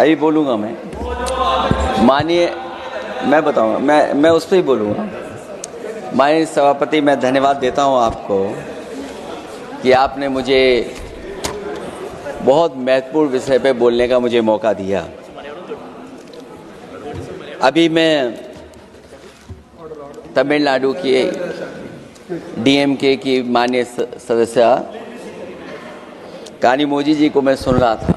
अभी बोलूँगा माननीय, मैं बताऊँगा, मैं उस पर ही बोलूँगा। माननीय सभापति, मैं धन्यवाद देता हूँ आपको कि आपने मुझे बहुत महत्वपूर्ण विषय पे बोलने का मुझे मौका दिया। अभी मैं तमिलनाडु के डीएमके की माननीय सदस्य कानिमोझी जी को मैं सुन रहा था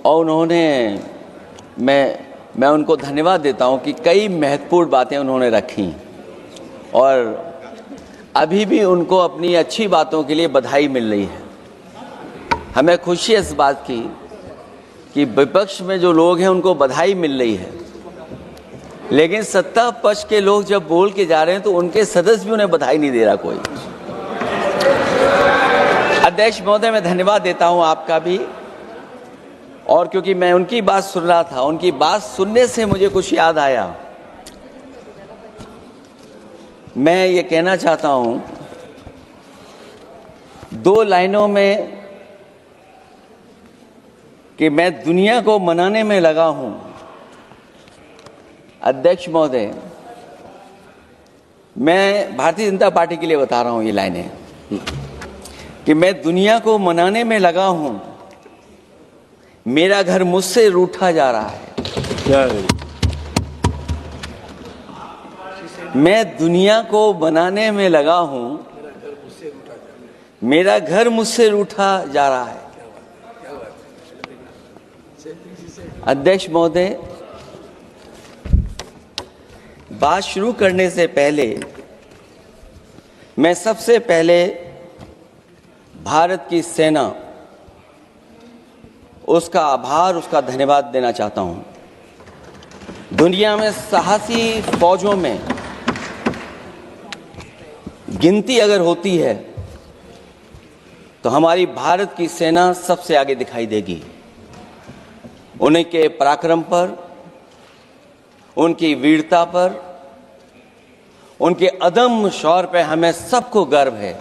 और उन्होंने, मैं उनको धन्यवाद देता हूं कि कई महत्वपूर्ण बातें उन्होंने रखी और अभी भी उनको अपनी अच्छी बातों के लिए बधाई मिल रही है। हमें खुशी है इस बात की कि विपक्ष में जो लोग हैं उनको बधाई मिल रही है, लेकिन सत्ता पक्ष के लोग जब बोल के जा रहे हैं तो उनके सदस्य भी उन्हें बधाई नहीं दे रहा कोई। अध्यक्ष महोदय, मैं धन्यवाद देता हूं आपका भी, और क्योंकि मैं उनकी बात सुन रहा था, उनकी बात सुनने से मुझे कुछ याद आया। मैं ये कहना चाहता हूं 2 लाइनों में कि मैं दुनिया को मनाने में लगा हूं। अध्यक्ष महोदय, मैं भारतीय जनता पार्टी के लिए बता रहा हूं ये लाइनें कि मैं दुनिया को मनाने में लगा हूं, मेरा घर मुझसे रूठा जा रहा है। मैं दुनिया को बनाने में लगा हूं, मेरा घर मुझसे रूठा जा रहा है। अध्यक्ष महोदय, बात शुरू करने से पहले मैं सबसे पहले भारत की सेना, उसका आभार, उसका धन्यवाद देना चाहता हूं। दुनिया में साहसी फौजों में गिनती अगर होती है तो हमारी भारत की सेना सबसे आगे दिखाई देगी। उनके पराक्रम पर, उनकी वीरता पर, उनके अदम्य शौर्य पर हमें सबको गर्व है।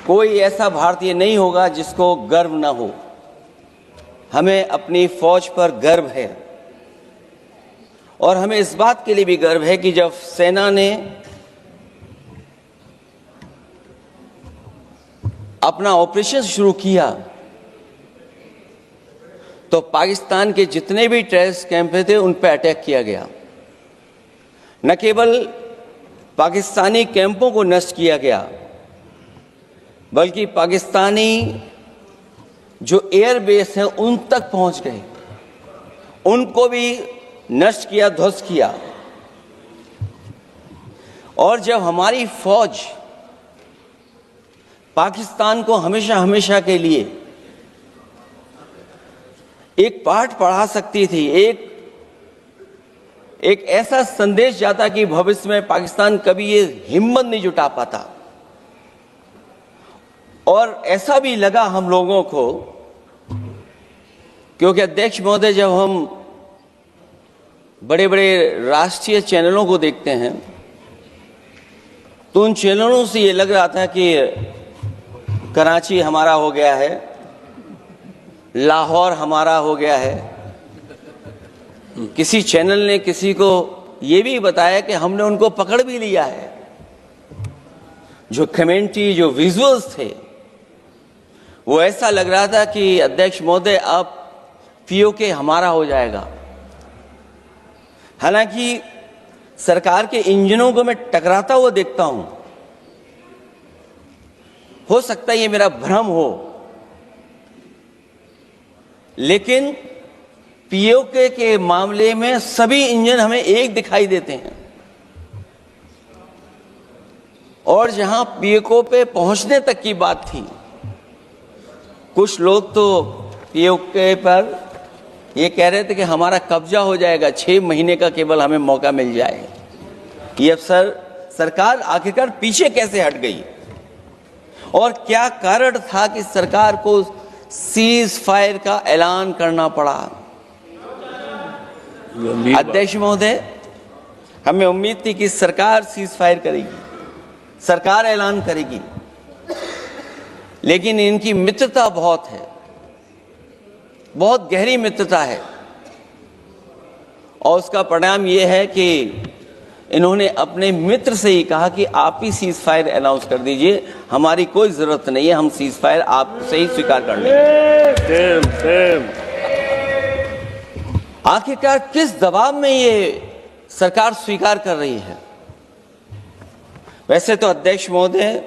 कोई ऐसा भारतीय नहीं होगा जिसको गर्व न हो। हमें अपनी फौज पर गर्व है और हमें इस बात के लिए भी गर्व है कि जब सेना ने अपना ऑपरेशन शुरू किया तो पाकिस्तान के जितने भी टेररिस्ट कैंप थे उन पर अटैक किया गया। न केवल पाकिस्तानी कैंपों को नष्ट किया गया, बल्कि पाकिस्तानी जो एयरबेस हैं उन तक पहुंच गए, उनको भी नष्ट किया, ध्वस्त किया। और जब हमारी फौज पाकिस्तान को हमेशा हमेशा के लिए एक पाठ पढ़ा सकती थी, एक ऐसा संदेश जाता कि भविष्य में पाकिस्तान कभी ये हिम्मत नहीं जुटा पाता, और ऐसा भी लगा हम लोगों को, क्योंकि अध्यक्ष महोदय, जब हम बड़े बड़े राष्ट्रीय चैनलों को देखते हैं तो उन चैनलों से ये लग रहा था कि कराची हमारा हो गया है, लाहौर हमारा हो गया है। किसी चैनल ने किसी को ये भी बताया कि हमने उनको पकड़ भी लिया है। जो कमेंट्री, जो विजुअल्स थे, वो ऐसा लग रहा था कि अध्यक्ष महोदय अब पीओके हमारा हो जाएगा। हालांकि सरकार के इंजनों को मैं टकराता हुआ देखता हूं। हो सकता है ये मेरा भ्रम हो, लेकिन पीओके के मामले में सभी इंजन हमें एक दिखाई देते हैं, और जहां पीओके पे पहुंचने तक की बात थी, कुछ लोग तो पीओके पर ये कह रहे थे कि हमारा कब्जा हो जाएगा, 6 महीने का केवल हमें मौका मिल जाए। ये अफसर सरकार आखिरकार पीछे कैसे हट गई, और क्या कारण था कि सरकार को सीज फायर का ऐलान करना पड़ा? अध्यक्ष महोदय, हमें उम्मीद थी कि सरकार सीज फायर करेगी, सरकार ऐलान करेगी, लेकिन इनकी मित्रता बहुत है। बहुत गहरी मित्रता है और उसका परिणाम ये है कि इन्होंने अपने मित्र से ही कहा कि आप ही सीज फायर अनाउंस कर दीजिए, हमारी कोई जरूरत नहीं है, हम सीज फायर आपसे ही स्वीकार कर लेंगे। आखिरकार किस दबाव में ये सरकार स्वीकार कर रही है? वैसे तो अध्यक्ष महोदय,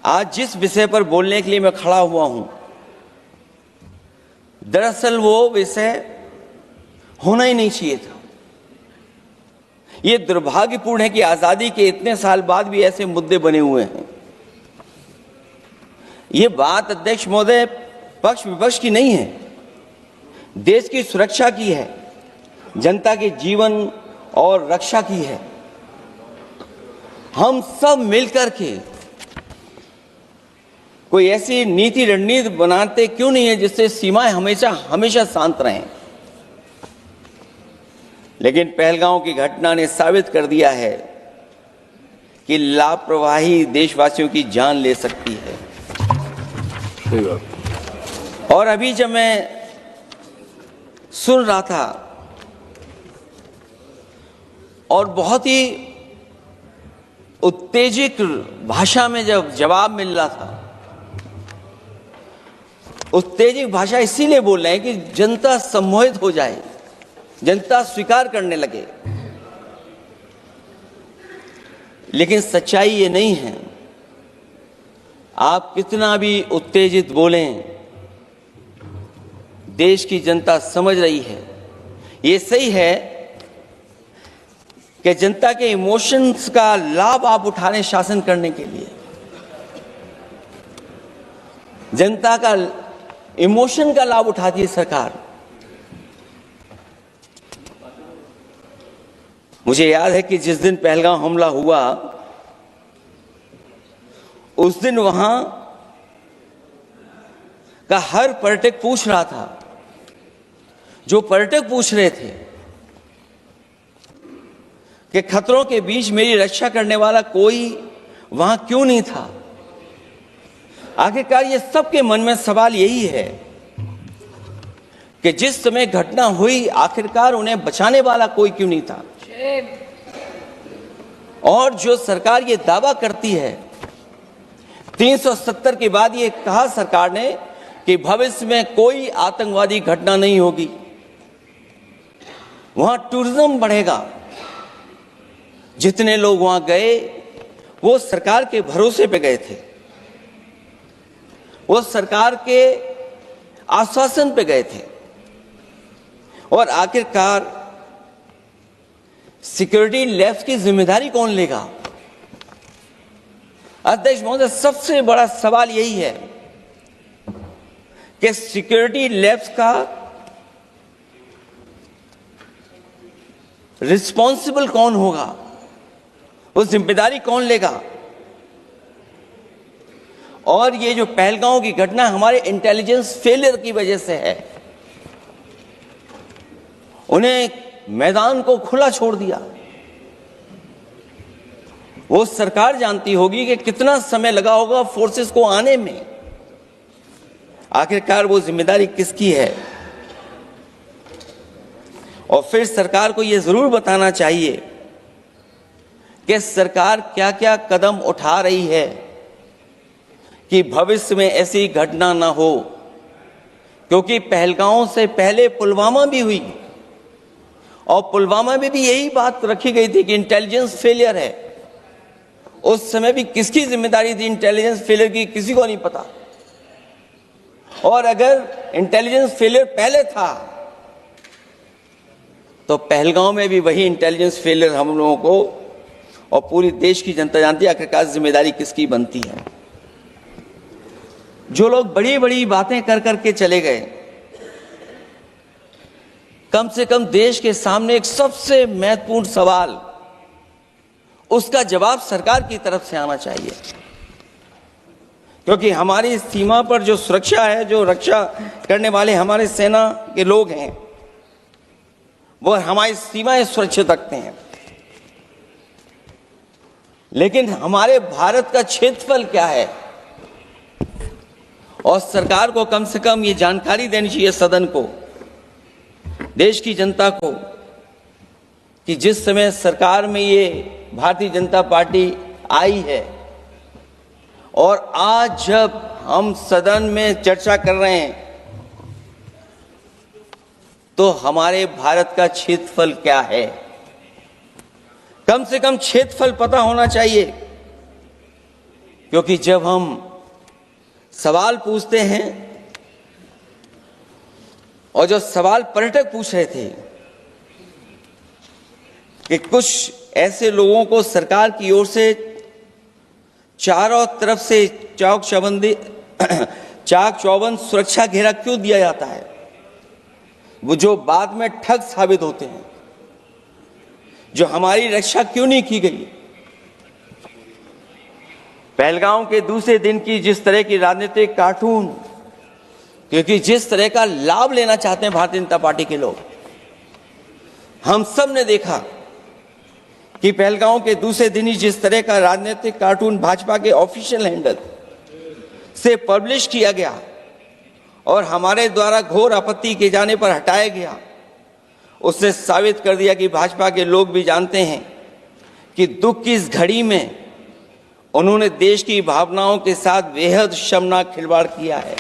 आज जिस विषय पर बोलने के लिए मैं खड़ा हुआ हूं, दरअसल वो विषय होना ही नहीं चाहिए था। ये दुर्भाग्यपूर्ण है कि आजादी के इतने साल बाद भी ऐसे मुद्दे बने हुए हैं। ये बात अध्यक्ष महोदय पक्ष विपक्ष की नहीं है, देश की सुरक्षा की है, जनता के जीवन और रक्षा की है। हम सब मिलकर के कोई ऐसी नीति रणनीति बनाते क्यों नहीं है जिससे सीमाएं हमेशा हमेशा शांत रहें। लेकिन पहलगांव की घटना ने साबित कर दिया है कि लापरवाही देशवासियों की जान ले सकती है। और अभी जब मैं सुन रहा था और बहुत ही उत्तेजित भाषा में जब जवाब मिल रहा था, उत्तेजित भाषा इसीलिए बोल रहे हैं कि जनता सम्मोहित हो जाए, जनता स्वीकार करने लगे। लेकिन सच्चाई ये नहीं है। आप कितना भी उत्तेजित बोलें, देश की जनता समझ रही है। ये सही है कि जनता के इमोशंस का लाभ आप उठा रहे हैं शासन करने के लिए। जनता का इमोशन का लाभ उठाती है सरकार। मुझे याद है कि जिस दिन पहलगाम हमला हुआ, उस दिन वहां का हर पर्यटक पूछ रहा था, जो पर्यटक पूछ रहे थे कि खतरों के बीच मेरी रक्षा करने वाला कोई वहां क्यों नहीं था। आखिरकार ये सबके मन में सवाल यही है कि जिस समय घटना हुई, आखिरकार उन्हें बचाने वाला कोई क्यों नहीं था। और जो सरकार ये दावा करती है, 370 के बाद ये कहा सरकार ने कि भविष्य में कोई आतंकवादी घटना नहीं होगी, वहां टूरिज्म बढ़ेगा। जितने लोग वहां गए वो सरकार के भरोसे पे गए थे, वो सरकार के आश्वासन पे गए थे। और आखिरकार सिक्योरिटी लैब्स की जिम्मेदारी कौन लेगा? अध्यक्ष महोदय, सबसे बड़ा सवाल यही है कि सिक्योरिटी लैब्स का रिस्पॉन्सिबल कौन होगा, वो जिम्मेदारी कौन लेगा? और ये जो पहलगांव की घटना हमारे इंटेलिजेंस फेलियर की वजह से है। उन्हें मैदान को खुला छोड़ दिया। वो सरकार जानती होगी कि कितना समय लगा होगा फोर्सेस को आने में। आखिरकार वो जिम्मेदारी किसकी है? और फिर सरकार को ये जरूर बताना चाहिए कि सरकार क्या क्या कदम उठा रही है कि भविष्य में ऐसी घटना ना हो। क्योंकि पहलगांव से पहले पुलवामा भी हुई और पुलवामा में भी यही बात रखी गई थी कि इंटेलिजेंस फेलियर है। उस समय भी किसकी जिम्मेदारी थी इंटेलिजेंस फेलियर की? किसी को नहीं पता। और अगर इंटेलिजेंस फेलियर पहले था तो पहलगांव में भी वही इंटेलिजेंस फेलियर हम लोगों को और पूरी देश की जनता जानती है आखिरकार जिम्मेदारी किसकी बनती है। जो लोग बड़ी बड़ी बातें कर करके चले गए, कम से कम देश के सामने एक सबसे महत्वपूर्ण सवाल, उसका जवाब सरकार की तरफ से आना चाहिए। क्योंकि हमारी सीमा पर जो सुरक्षा है, जो रक्षा करने वाले हमारे सेना के लोग हैं, वो हमारी सीमाएं सुरक्षित रखते हैं। लेकिन हमारे भारत का क्षेत्रफल क्या है और सरकार को कम से कम ये जानकारी देनी चाहिए सदन को, देश की जनता को, कि जिस समय सरकार में ये भारतीय जनता पार्टी आई है और आज जब हम सदन में चर्चा कर रहे हैं तो हमारे भारत का क्षेत्रफल क्या है, कम से कम क्षेत्रफल पता होना चाहिए। क्योंकि जब हम सवाल पूछते हैं, और जो सवाल पर्यटक पूछ रहे थे कि कुछ ऐसे लोगों को सरकार की ओर से चारों तरफ से चाक चौबंद सुरक्षा घेरा क्यों दिया जाता है, वो जो बाद में ठग साबित होते हैं, जो हमारी रक्षा क्यों नहीं की गई। पहलगाम के दूसरे दिन की जिस तरह की राजनीतिक कार्टून, क्योंकि जिस तरह का लाभ लेना चाहते हैं भारतीय जनता पार्टी के लोग, हम सब ने देखा कि पहलगाम के दूसरे दिन ही जिस तरह का राजनीतिक कार्टून भाजपा के ऑफिशियल हैंडल से पब्लिश किया गया और हमारे द्वारा घोर आपत्ति किए जाने पर हटाया गया, उसने साबित कर दिया कि भाजपा के लोग भी जानते हैं कि दुख की इस घड़ी में उन्होंने देश की भावनाओं के साथ बेहद शर्मनाक खिलवाड़ किया है।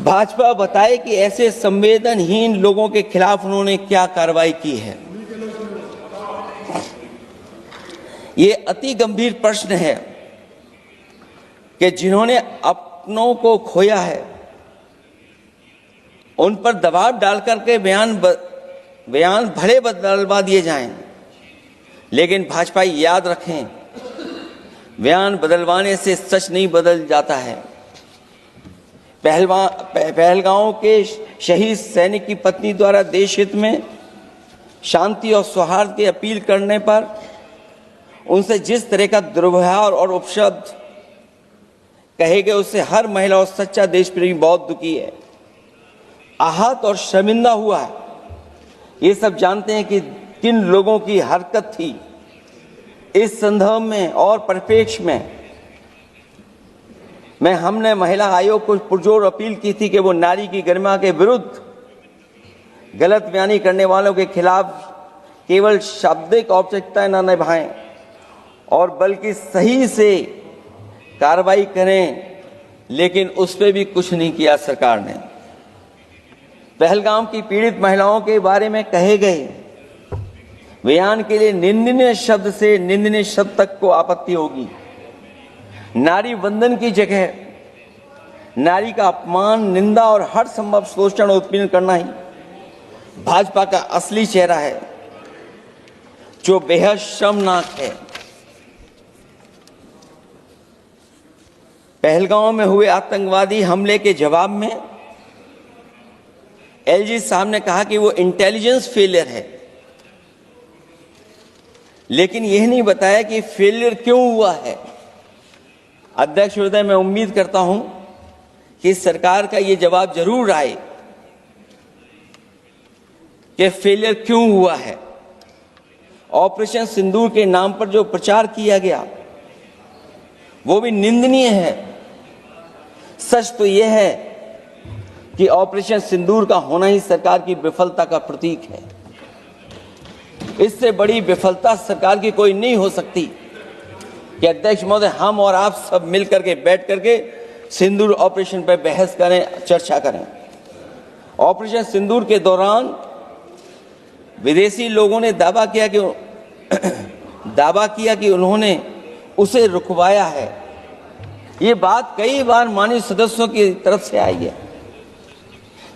भाजपा बताए कि ऐसे संवेदनहीन लोगों के खिलाफ उन्होंने क्या कार्रवाई की है। ये अति गंभीर प्रश्न है कि जिन्होंने अपनों को खोया है उन पर दबाव डाल करके बयान भले बदलवा दिए जाएं, लेकिन भाजपा याद रखें, बयान बदलवाने से सच नहीं बदल जाता है। पहलगांव के शहीद सैनिक की पत्नी द्वारा देश हित में शांति और सौहार्द की अपील करने पर उनसे जिस तरह का दुर्व्यवहार और उपशब्द कहे गए, उससे हर महिला और सच्चा देश प्रेमी बहुत दुखी है, आहत और शर्मिंदा हुआ है। ये सब जानते हैं कि किन लोगों की हरकत थी। इस संदर्भ में और परिप्रेक्ष्य में हमने महिला आयोग को पुरजोर अपील की थी कि वो नारी की गरिमा के विरुद्ध गलत बयानी करने वालों के खिलाफ केवल शाब्दिक औपचारिकताएं न निभाएं और बल्कि सही से कार्रवाई करें, लेकिन उस पर भी कुछ नहीं किया सरकार ने। पहलगाम की पीड़ित महिलाओं के बारे में कहे गए बयान के लिए निंदनीय शब्द से निंदनीय शब्द तक को आपत्ति होगी। नारी वंदन की जगह नारी का अपमान, निंदा और हर संभव शोषण और उत्पीड़न करना ही भाजपा का असली चेहरा है, जो बेहद शर्मनाक है। पहलगाम में हुए आतंकवादी हमले के जवाब में एलजी साहब ने कहा कि वो इंटेलिजेंस फेलियर है, लेकिन यह नहीं बताया कि फेलियर क्यों हुआ है। अध्यक्ष महोदय, मैं उम्मीद करता हूं कि सरकार का यह जवाब जरूर आए कि फेलियर क्यों हुआ है। ऑपरेशन सिंदूर के नाम पर जो प्रचार किया गया वो भी निंदनीय है। सच तो यह है कि ऑपरेशन सिंदूर का होना ही सरकार की विफलता का प्रतीक है। इससे बड़ी विफलता सरकार की कोई नहीं हो सकती कि अध्यक्ष महोदय हम और आप सब मिलकर के बैठ करके सिंदूर ऑपरेशन पर बहस करें, चर्चा करें। ऑपरेशन सिंदूर के दौरान विदेशी लोगों ने दावा किया कि उन्होंने उसे रुकवाया है। ये बात कई बार माननीय सदस्यों की तरफ से आई है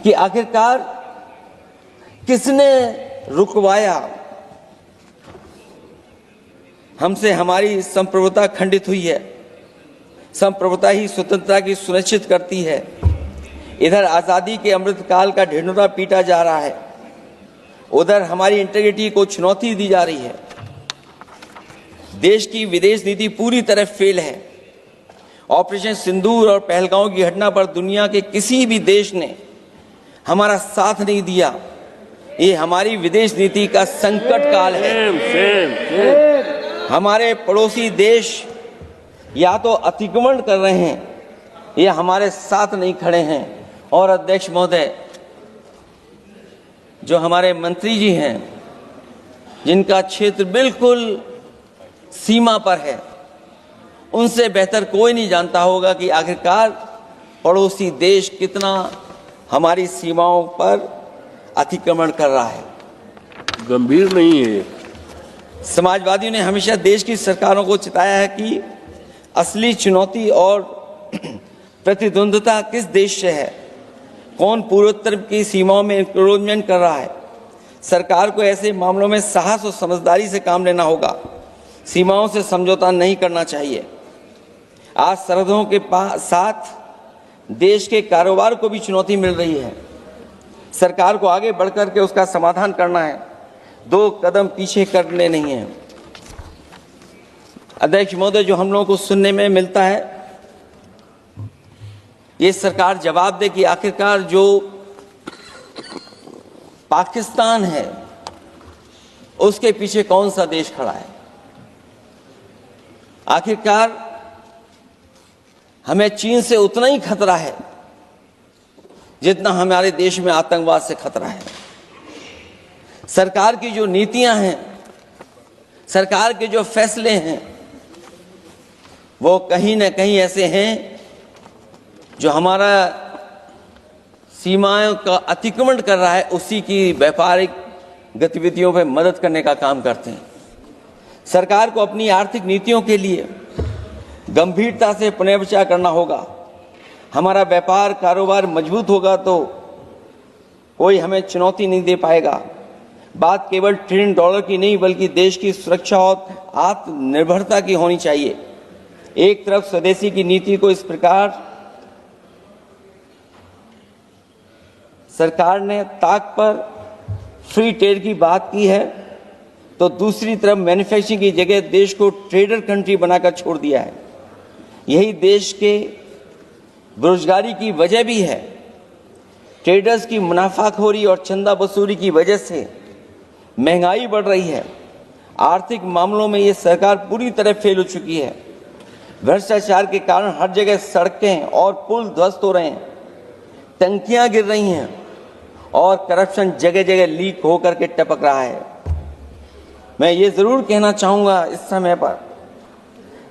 कि आखिरकार किसने रुकवाया। हमसे हमारी संप्रभुता खंडित हुई है। संप्रभुता ही स्वतंत्रता की सुनिश्चित करती है। इधर आज़ादी के अमृतकाल का ढिंढोरा पीटा जा रहा है, उधर हमारी इंटीग्रिटी को चुनौती दी जा रही है। देश की विदेश नीति पूरी तरह फेल है। ऑपरेशन सिंदूर और पहलगाम की घटना पर दुनिया के किसी भी देश ने हमारा साथ नहीं दिया। ये हमारी विदेश नीति का संकट काल है। हमारे पड़ोसी देश या तो अतिक्रमण कर रहे हैं या हमारे साथ नहीं खड़े हैं। और अध्यक्ष महोदय, जो हमारे मंत्री जी हैं, जिनका क्षेत्र बिल्कुल सीमा पर है, उनसे बेहतर कोई नहीं जानता होगा कि आखिरकार पड़ोसी देश कितना हमारी सीमाओं पर अतिक्रमण कर रहा है। गंभीर नहीं है। समाजवादियों ने हमेशा देश की सरकारों को चिताया है कि असली चुनौती और प्रतिद्वंद्विता किस देश से है, कौन पूर्वोत्तर की सीमाओं में इंक्रोचमेंट कर रहा है। सरकार को ऐसे मामलों में साहस और समझदारी से काम लेना होगा, सीमाओं से समझौता नहीं करना चाहिए। आज सरहदों के साथ देश के कारोबार को भी चुनौती मिल रही है। सरकार को आगे बढ़कर के उसका समाधान करना है, 2 कदम पीछे करने नहीं है। अध्यक्ष महोदय, जो हम लोगों को सुनने में मिलता है, ये सरकार जवाब दे कि आखिरकार जो पाकिस्तान है उसके पीछे कौन सा देश खड़ा है। आखिरकार हमें चीन से उतना ही खतरा है जितना हमारे देश में आतंकवाद से खतरा है। सरकार की जो नीतियां हैं, सरकार के जो फैसले हैं, वो कहीं ना कहीं ऐसे हैं जो हमारा सीमाओं का अतिक्रमण कर रहा है, उसी की व्यापारिक गतिविधियों पर मदद करने का काम करते हैं। सरकार को अपनी आर्थिक नीतियों के लिए गंभीरता से पुनर्विचार करना होगा। हमारा व्यापार कारोबार मजबूत होगा तो कोई हमें चुनौती नहीं दे पाएगा। बात केवल $1 ट्रिलियन की नहीं, बल्कि देश की सुरक्षा और आत्मनिर्भरता की होनी चाहिए। एक तरफ स्वदेशी की नीति को इस प्रकार सरकार ने ताक पर फ्री ट्रेड की बात की है, तो दूसरी तरफ मैन्युफैक्चरिंग की जगह देश को ट्रेडर कंट्री बनाकर छोड़ दिया है। यही देश के बेरोजगारी की वजह भी है। ट्रेडर्स की मुनाफाखोरी और चंदा वसूली की वजह से महंगाई बढ़ रही है। आर्थिक मामलों में ये सरकार पूरी तरह फेल हो चुकी है। भ्रष्टाचार के कारण हर जगह सड़कें और पुल ध्वस्त हो रहे हैं, टंकियां गिर रही हैं और करप्शन जगह जगह लीक होकर के टपक रहा है। मैं ये जरूर कहना चाहूंगा इस समय पर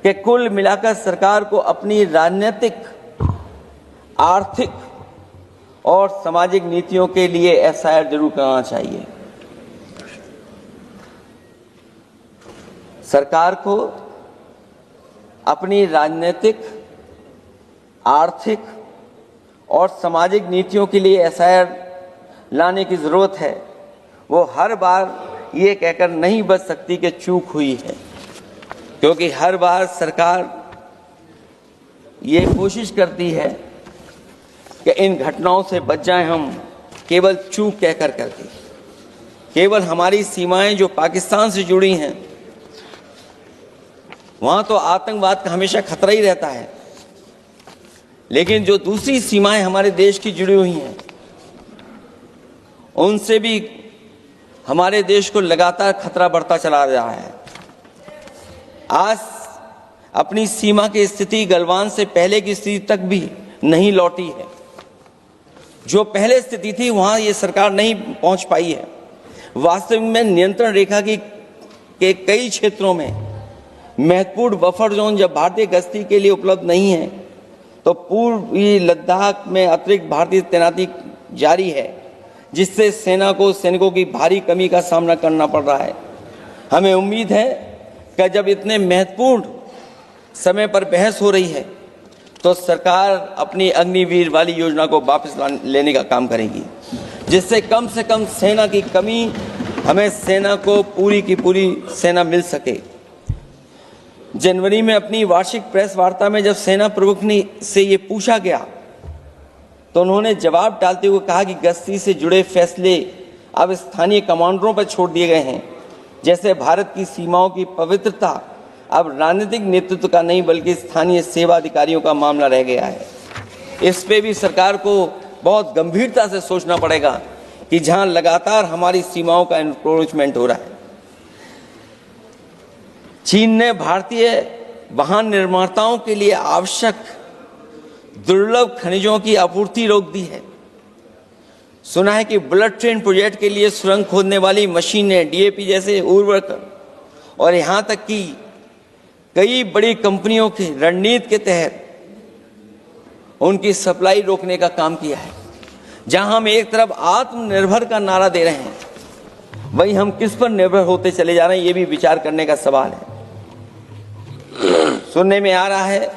कि कुल मिलाकर सरकार को अपनी राजनीतिक, आर्थिक और सामाजिक नीतियों के लिए एफआईआर जरूर करना चाहिए। सरकार को अपनी राजनीतिक, आर्थिक और सामाजिक नीतियों के लिए एफआईआर लाने की जरूरत है। वो हर बार ये कहकर नहीं बच सकती कि चूक हुई है, क्योंकि हर बार सरकार ये कोशिश करती है कि इन घटनाओं से बच जाएं हम, केवल चूक कहकर करके। केवल हमारी सीमाएं जो पाकिस्तान से जुड़ी हैं, वहां तो आतंकवाद का हमेशा खतरा ही रहता है, लेकिन जो दूसरी सीमाएं हमारे देश की जुड़ी हुई हैं, उनसे भी हमारे देश को लगातार खतरा बढ़ता चला रहा है। आज अपनी सीमा की स्थिति गलवान से पहले की स्थिति तक भी नहीं लौटी है। जो पहले स्थिति थी वहां ये सरकार नहीं पहुंच पाई है। वास्तविक में नियंत्रण रेखा के कई क्षेत्रों में महत्वपूर्ण बफर जोन जब भारतीय गश्ती के लिए उपलब्ध नहीं है, तो पूर्वी लद्दाख में अतिरिक्त भारतीय तैनाती जारी है, जिससे सेना को सैनिकों की भारी कमी का सामना करना पड़ रहा है। हमें उम्मीद है कि जब इतने महत्वपूर्ण समय पर बहस हो रही है, तो सरकार अपनी अग्निवीर वाली योजना को वापस लेने का काम करेगी, जिससे कम से कम सेना की कमी, हमें सेना को पूरी की पूरी सेना मिल सके। जनवरी में अपनी वार्षिक प्रेस वार्ता में जब सेना प्रमुख ने से ये पूछा गया, तो उन्होंने जवाब डालते हुए कहा कि गश्ती से जुड़े फैसले अब स्थानीय कमांडरों पर छोड़ दिए गए हैं। जैसे भारत की सीमाओं की पवित्रता अब राजनीतिक नेतृत्व का नहीं, बल्कि स्थानीय सेवा अधिकारियों का मामला रह गया है। इस पे भी सरकार को बहुत गंभीरता से सोचना पड़ेगा कि जहां लगातार हमारी सीमाओं का एनक्रोचमेंट हो रहा है। चीन ने भारतीय वाहन निर्माताओं के लिए आवश्यक दुर्लभ खनिजों की आपूर्ति रोक दी है। सुना है कि बुलेट ट्रेन प्रोजेक्ट के लिए सुरंग खोदने वाली मशीनें, डीएपी जैसे उर्वरक और यहाँ तक कि कई बड़ी कंपनियों की रणनीति के तहत उनकी सप्लाई रोकने का काम किया है। जहां हम एक तरफ आत्मनिर्भर का नारा दे रहे हैं, वहीं हम किस पर निर्भर होते चले जा रहे हैं, ये भी विचार करने का सवाल है। सुनने में आ रहा है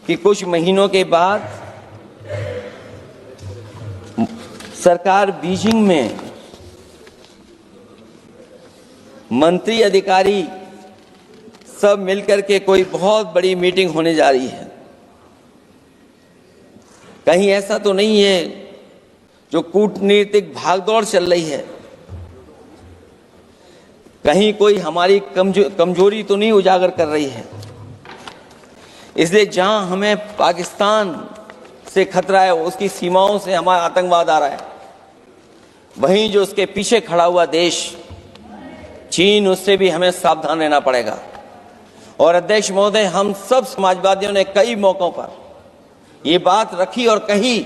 कि कुछ महीनों के बाद सरकार बीजिंग में मंत्री अधिकारी सब मिलकर के कोई बहुत बड़ी मीटिंग होने जा रही है। कहीं ऐसा तो नहीं है जो कूटनीतिक भागदौड़ चल रही है, कहीं कोई हमारी कमजोरी तो नहीं उजागर कर रही है। इसलिए जहां हमें पाकिस्तान से खतरा है, उसकी सीमाओं से हमारा आतंकवाद आ रहा है, वहीं जो उसके पीछे खड़ा हुआ देश चीन, उससे भी हमें सावधान रहना पड़ेगा। और अध्यक्ष महोदय, हम सब समाजवादियों ने कई मौकों पर ये बात रखी और कही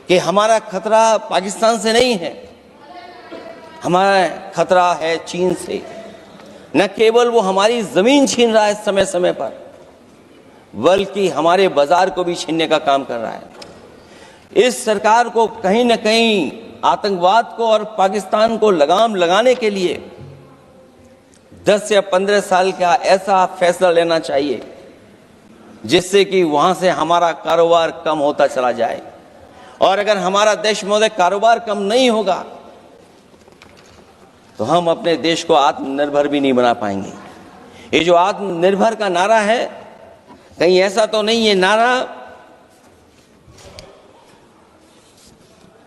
कि हमारा खतरा पाकिस्तान से नहीं है, हमारा खतरा है चीन से। न केवल वो हमारी जमीन छीन रहा है समय समय पर, बल्कि हमारे बाजार को भी छीनने का काम कर रहा है। इस सरकार को कहीं न कहीं आतंकवाद को और पाकिस्तान को लगाम लगाने के लिए 10 या 15 साल का ऐसा फैसला लेना चाहिए जिससे कि वहां से हमारा कारोबार कम होता चला जाए। और अगर हमारा देश महोदय कारोबार कम नहीं होगा तो हम अपने देश को आत्मनिर्भर भी नहीं बना पाएंगे। ये जो आत्मनिर्भर का नारा है, कहीं ऐसा तो नहीं है नारा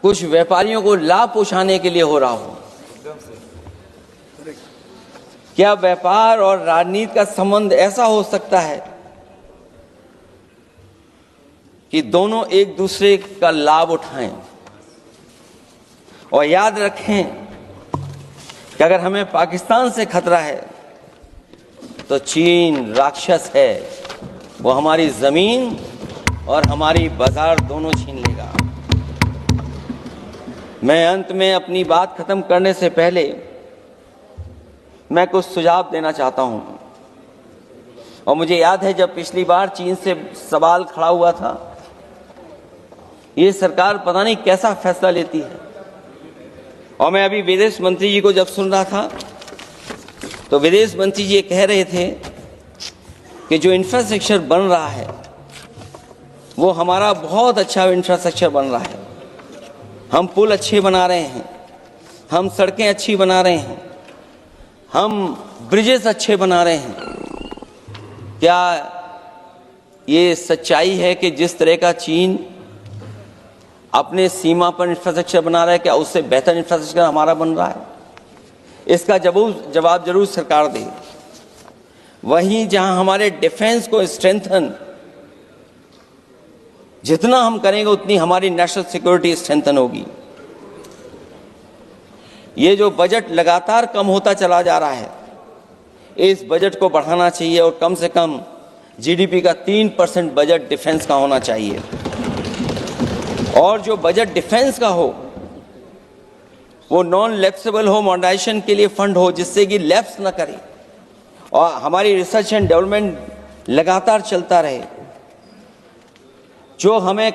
कुछ व्यापारियों को लाभ पहुंचाने के लिए हो रहा हो? क्या व्यापार और राजनीति का संबंध ऐसा हो सकता है कि दोनों एक दूसरे का लाभ उठाएं? और याद रखें कि अगर हमें पाकिस्तान से खतरा है तो चीन राक्षस है, वो हमारी जमीन और हमारी बाजार दोनों छीन लेगा। मैं अंत में अपनी बात खत्म करने से पहले मैं कुछ सुझाव देना चाहता हूं। और मुझे याद है जब पिछली बार चीन से सवाल खड़ा हुआ था, ये सरकार पता नहीं कैसा फैसला लेती है। और मैं अभी विदेश मंत्री जी को जब सुन रहा था तो विदेश मंत्री जी ये कह रहे थे कि जो इंफ्रास्ट्रक्चर बन रहा है वो हमारा बहुत अच्छा इंफ्रास्ट्रक्चर बन रहा है। हम पुल अच्छे बना रहे हैं, हम सड़कें अच्छी बना रहे हैं, हम ब्रिजेस अच्छे बना रहे हैं। क्या ये सच्चाई है कि जिस तरह का चीन अपने सीमा पर इंफ्रास्ट्रक्चर बना रहा है, क्या उससे बेहतर इंफ्रास्ट्रक्चर हमारा बन रहा है? इसका जवाब जरूर सरकार दे। वहीं जहां हमारे डिफेंस को स्ट्रेंथन जितना हम करेंगे उतनी हमारी नेशनल सिक्योरिटी स्ट्रेंथन होगी। ये जो बजट लगातार कम होता चला जा रहा है, इस बजट को बढ़ाना चाहिए और कम से कम जीडीपी का 3% बजट डिफेंस का होना चाहिए। और जो बजट डिफेंस का हो वो नॉन लैप्सेबल हो, मॉडर्नाइजेशन के लिए फंड हो जिससे कि लैप्स ना करे और हमारी रिसर्च एंड डेवलपमेंट लगातार चलता रहे। जो हमें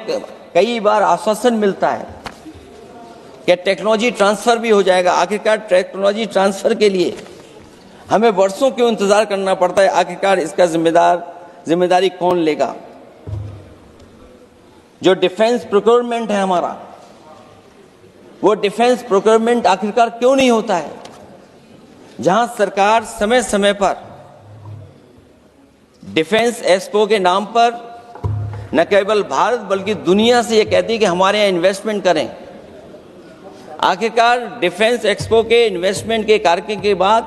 कई बार आश्वासन मिलता है कि टेक्नोलॉजी ट्रांसफर भी हो जाएगा, आखिरकार टेक्नोलॉजी ट्रांसफर के लिए हमें वर्षों क्यों इंतजार करना पड़ता है? आखिरकार इसका जिम्मेदारी कौन लेगा? जो डिफेंस प्रोक्योरमेंट है हमारा, वो डिफेंस प्रोक्योरमेंट आखिरकार क्यों नहीं होता है? जहां सरकार समय समय पर डिफेंस एक्सपो के नाम पर न केवल भारत बल्कि दुनिया से ये कहती है कि हमारे यहाँ इन्वेस्टमेंट करें। आखिरकार डिफेंस एक्सपो के इन्वेस्टमेंट के कार्यक्रम के बाद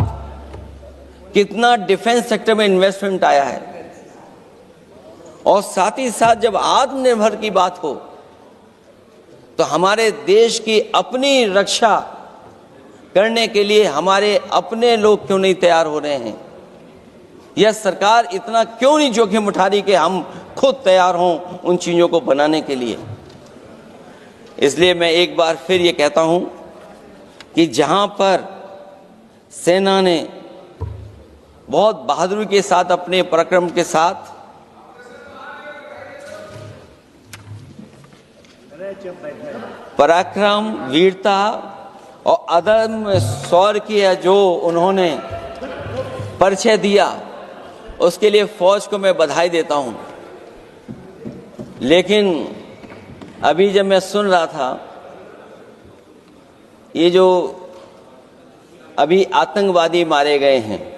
कितना डिफेंस सेक्टर में इन्वेस्टमेंट आया है? और साथ ही साथ जब आत्मनिर्भर की बात हो तो हमारे देश की अपनी रक्षा करने के लिए हमारे अपने लोग क्यों नहीं तैयार हो रहे हैं? यह सरकार इतना क्यों नहीं जोखिम उठा रही कि हम खुद तैयार हों उन चीज़ों को बनाने के लिए। इसलिए मैं एक बार फिर ये कहता हूं कि जहां पर सेना ने बहुत बहादुरी के साथ, अपने पराक्रम के साथ पराक्रम, वीरता और अदम्य शौर्य की जो उन्होंने परिचय दिया, उसके लिए फौज को मैं बधाई देता हूं। लेकिन अभी जब मैं सुन रहा था, ये जो अभी आतंकवादी मारे गए हैं,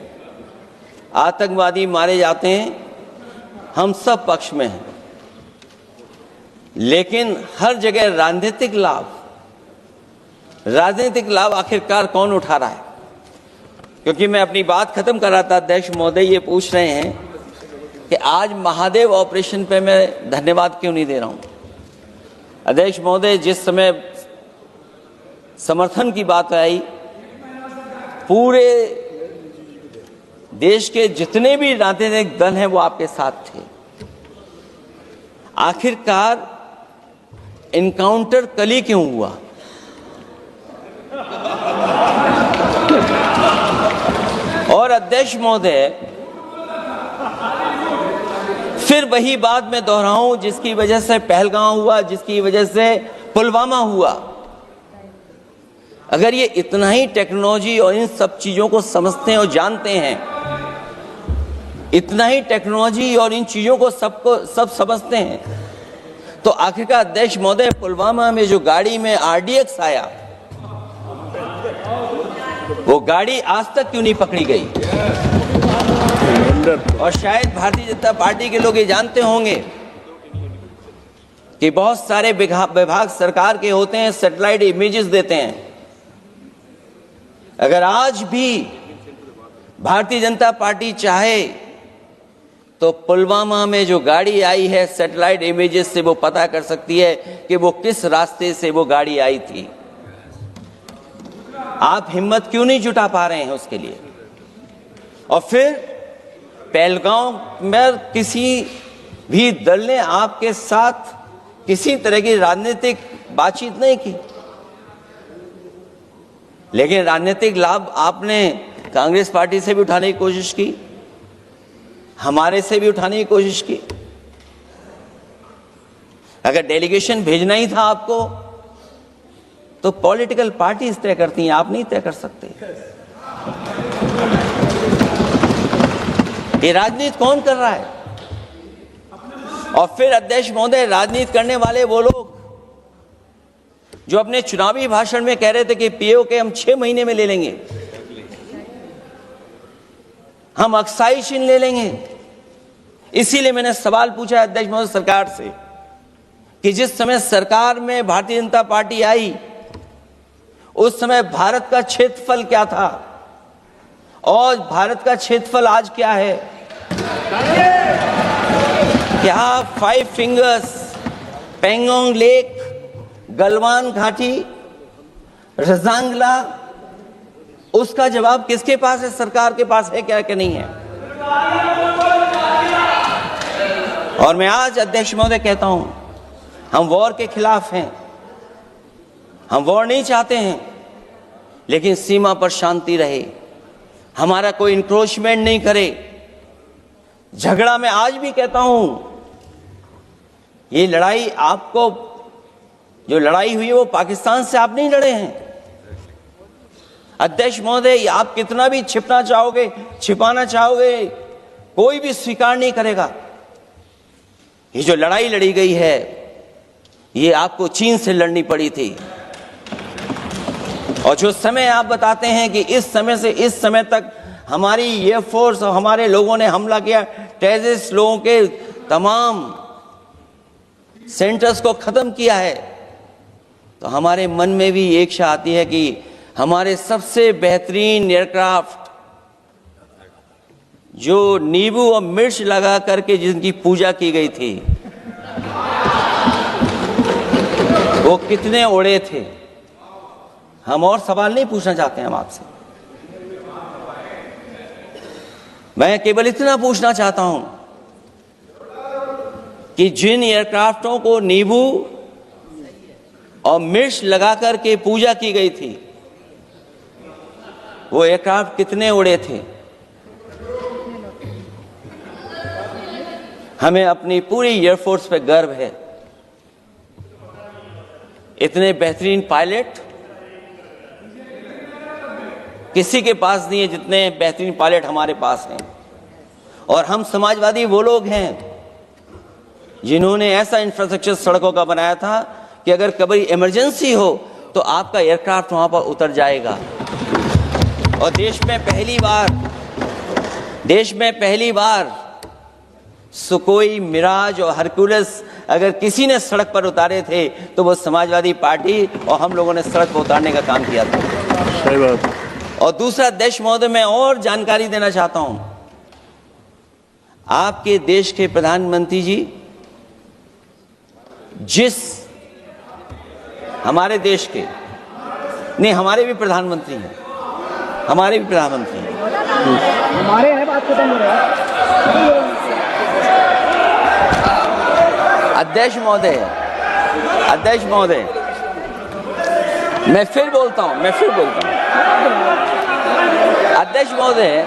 आतंकवादी मारे जाते हैं, हम सब पक्ष में हैं, लेकिन हर जगह राजनीतिक लाभ आखिरकार कौन उठा रहा है? क्योंकि मैं अपनी बात खत्म कर रहा था, अध्यक्ष महोदय ये पूछ रहे हैं कि आज महादेव ऑपरेशन पे मैं धन्यवाद क्यों नहीं दे रहा हूं। अध्यक्ष महोदय, जिस समय समर्थन की बात आई, पूरे देश के जितने भी राजनीतिक दल हैं वो आपके साथ थे। आखिरकार इनकाउंटर कल ही क्यों हुआ? और अध्यक्ष महोदय, फिर वही बात मैं दोहराऊं जिसकी वजह से पहलगांव हुआ, जिसकी वजह से पुलवामा हुआ। अगर ये इतना ही टेक्नोलॉजी और इन सब चीजों को समझते हैं और जानते हैं, इतना ही टेक्नोलॉजी और इन चीजों को सब समझते हैं, तो आखिरकार अध्यक्ष महोदय, पुलवामा में जो गाड़ी में RDX आया, वो गाड़ी आज तक क्यों नहीं पकड़ी गई? और शायद भारतीय जनता पार्टी के लोग ये जानते होंगे कि बहुत सारे विभाग सरकार के होते हैं, सैटेलाइट इमेजेस देते हैं। अगर आज भी भारतीय जनता पार्टी चाहे तो पुलवामा में जो गाड़ी आई है, सैटेलाइट इमेजेस से वो पता कर सकती है कि वो किस रास्ते से वो गाड़ी आई थी। आप हिम्मत क्यों नहीं जुटा पा रहे हैं उसके लिए? और फिर पहलगांव में किसी भी दल ने आपके साथ किसी तरह की राजनीतिक बातचीत नहीं की, लेकिन राजनीतिक लाभ आपने कांग्रेस पार्टी से भी उठाने की कोशिश की, हमारे से भी उठाने की कोशिश की। अगर डेलीगेशन भेजना ही था आपको, तो पॉलिटिकल पार्टीज तय करती हैं, आप नहीं तय कर सकते। ये राजनीति कौन कर रहा है? और फिर अध्यक्ष महोदय, राजनीति करने वाले वो लोग जो अपने चुनावी भाषण में कह रहे थे कि POK हम 6 महीने में ले लेंगे, हम अक्साई चिन्ह ले लेंगे। इसीलिए मैंने सवाल पूछा अध्यक्ष महोदय सरकार से कि जिस समय सरकार में भारतीय जनता पार्टी आई, उस समय भारत का क्षेत्रफल क्या था और भारत का क्षेत्रफल आज क्या है? क्या 5 फिंगर्स, पेंगोंग लेक, गलवान घाटी, रजांगला, उसका जवाब किसके पास है? सरकार के पास है क्या कि नहीं है? और मैं आज अध्यक्ष महोदय कहता हूं, हम वॉर के खिलाफ हैं, हम वॉर नहीं चाहते हैं, लेकिन सीमा पर शांति रहे, हमारा कोई इंक्रोचमेंट नहीं करे। झगड़ा मैं आज भी कहता हूं, ये लड़ाई आपको, जो लड़ाई हुई है वो पाकिस्तान से आप नहीं लड़े हैं। अध्यक्ष महोदय, आप कितना भी छिपना चाहोगे, छिपाना चाहोगे, कोई भी स्वीकार नहीं करेगा। ये जो लड़ाई लड़ी गई है, ये आपको चीन से लड़नी पड़ी थी। और जो समय आप बताते हैं कि इस समय से इस समय तक हमारी एयरफोर्स और हमारे लोगों ने हमला किया, टेररिस्ट लोगों के तमाम सेंटर्स को खत्म किया है, तो हमारे मन में भी एक इच्छा आती है कि हमारे सबसे बेहतरीन एयरक्राफ्ट जो नींबू और मिर्च लगा करके जिनकी पूजा की गई थी, वो कितने उड़े थे? हम और सवाल नहीं पूछना चाहते हैं हम आपसे। मैं केवल इतना पूछना चाहता हूं कि जिन एयरक्राफ्टों को नींबू और मिर्च लगाकर के पूजा की गई थी, वो एयरक्राफ्ट कितने उड़े थे? हमें अपनी पूरी एयरफोर्स पे गर्व है। इतने बेहतरीन पायलट किसी के पास नहीं है जितने बेहतरीन पायलट हमारे पास हैं। और हम समाजवादी वो लोग हैं जिन्होंने ऐसा इंफ्रास्ट्रक्चर सड़कों का बनाया था कि अगर कभी इमरजेंसी हो तो आपका एयरक्राफ्ट वहां पर उतर जाएगा। और देश में पहली बार सुकोई, मिराज और हरकुलस अगर किसी ने सड़क पर उतारे थे तो वो समाजवादी पार्टी और हम लोगों ने सड़क पर उतारने का काम किया था। सही बात। और दूसरा, देश महोदय, मैं और जानकारी देना चाहता हूं। आपके देश के प्रधानमंत्री जी हमारे देश के नहीं, हमारे भी प्रधानमंत्री हैं, हमारे हैं बात खत्म हो रहा है। अध्यक्ष महोदय, मैं फिर बोलता हूं। अध्यक्ष महोदय,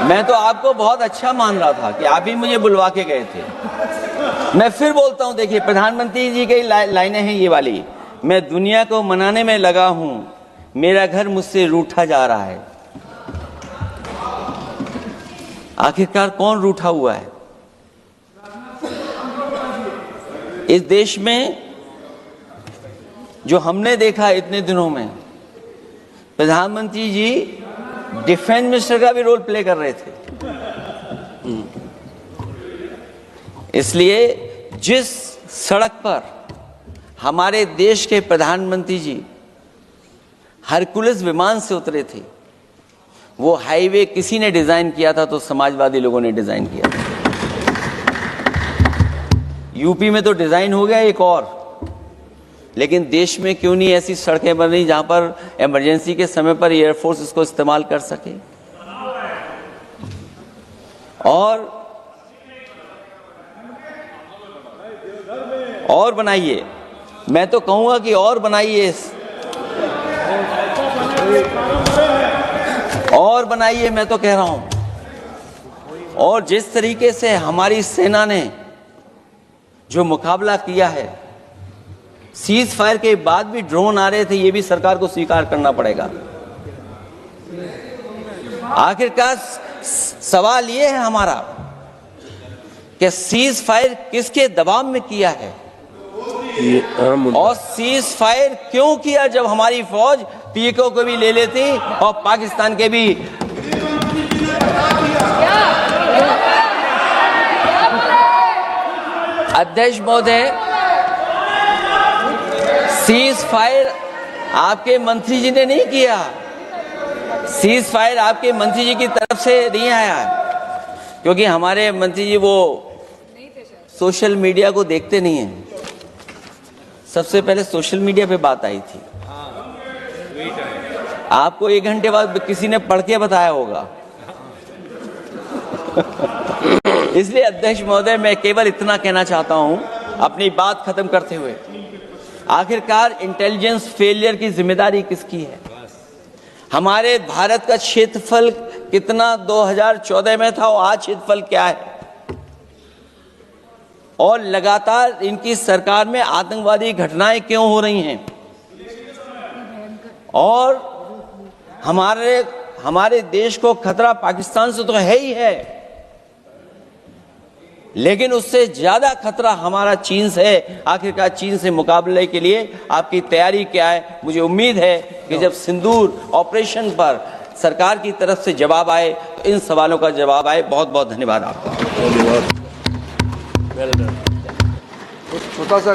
मैं तो आपको बहुत अच्छा मान रहा था कि आप ही मुझे बुलवा के गए थे। मैं फिर बोलता हूं, देखिए प्रधानमंत्री जी की लाइनें हैं ये वाली, मैं दुनिया को मनाने में लगा हूं, मेरा घर मुझसे रूठा जा रहा है। आखिरकार कौन रूठा हुआ है? इस देश में जो हमने देखा इतने दिनों में, प्रधानमंत्री जी डिफेंस मिनिस्टर का भी रोल प्ले कर रहे थे। इसलिए जिस सड़क पर हमारे देश के प्रधानमंत्री जी हरकुलस विमान से उतरे थे, वो हाईवे किसी ने डिजाइन किया था तो समाजवादी लोगों ने डिजाइन किया था। यूपी में तो डिजाइन हो गया एक और, लेकिन देश में क्यों नहीं ऐसी सड़कें बन रही जहां पर इमरजेंसी के समय पर एयरफोर्स इसको इस्तेमाल कर सके? और बनाइए, मैं तो कहूंगा कि और बनाइए, मैं तो कह रहा हूं। और जिस तरीके से हमारी सेना ने जो मुकाबला किया है, सीज फायर के बाद भी ड्रोन आ रहे थे, ये भी सरकार को स्वीकार करना पड़ेगा। आखिरकार सवाल ये है हमारा कि सीज फायर किसके दबाव में किया है और सीज फायर क्यों किया जब हमारी फौज पीओके को भी ले लेती और पाकिस्तान के भी। अध्यक्ष महोदय, सीज फायर आपके मंत्री जी ने नहीं किया, सीज फायर आपके मंत्री जी की तरफ से नहीं आया, क्योंकि हमारे मंत्री जी वो सोशल मीडिया को देखते नहीं हैं। सबसे पहले सोशल मीडिया पे बात आई थी, आपको 1 घंटे बाद किसी ने पढ़ के बताया होगा। इसलिए अध्यक्ष महोदय, मैं केवल इतना कहना चाहता हूं अपनी बात खत्म करते हुए, आखिरकार इंटेलिजेंस फेलियर की जिम्मेदारी किसकी है? हमारे भारत का क्षेत्रफल कितना 2014 में था और आज क्षेत्रफल क्या है? और लगातार इनकी सरकार में आतंकवादी घटनाएं क्यों हो रही हैं? और हमारे देश को खतरा पाकिस्तान से तो है ही है, लेकिन उससे ज्यादा खतरा हमारा चीन से है। आखिरकार चीन से मुकाबले के लिए आपकी तैयारी क्या है? मुझे उम्मीद है कि जब सिंदूर ऑपरेशन पर सरकार की तरफ से जवाब आए तो इन सवालों का जवाब आए। बहुत बहुत धन्यवाद आपका। छोटा सा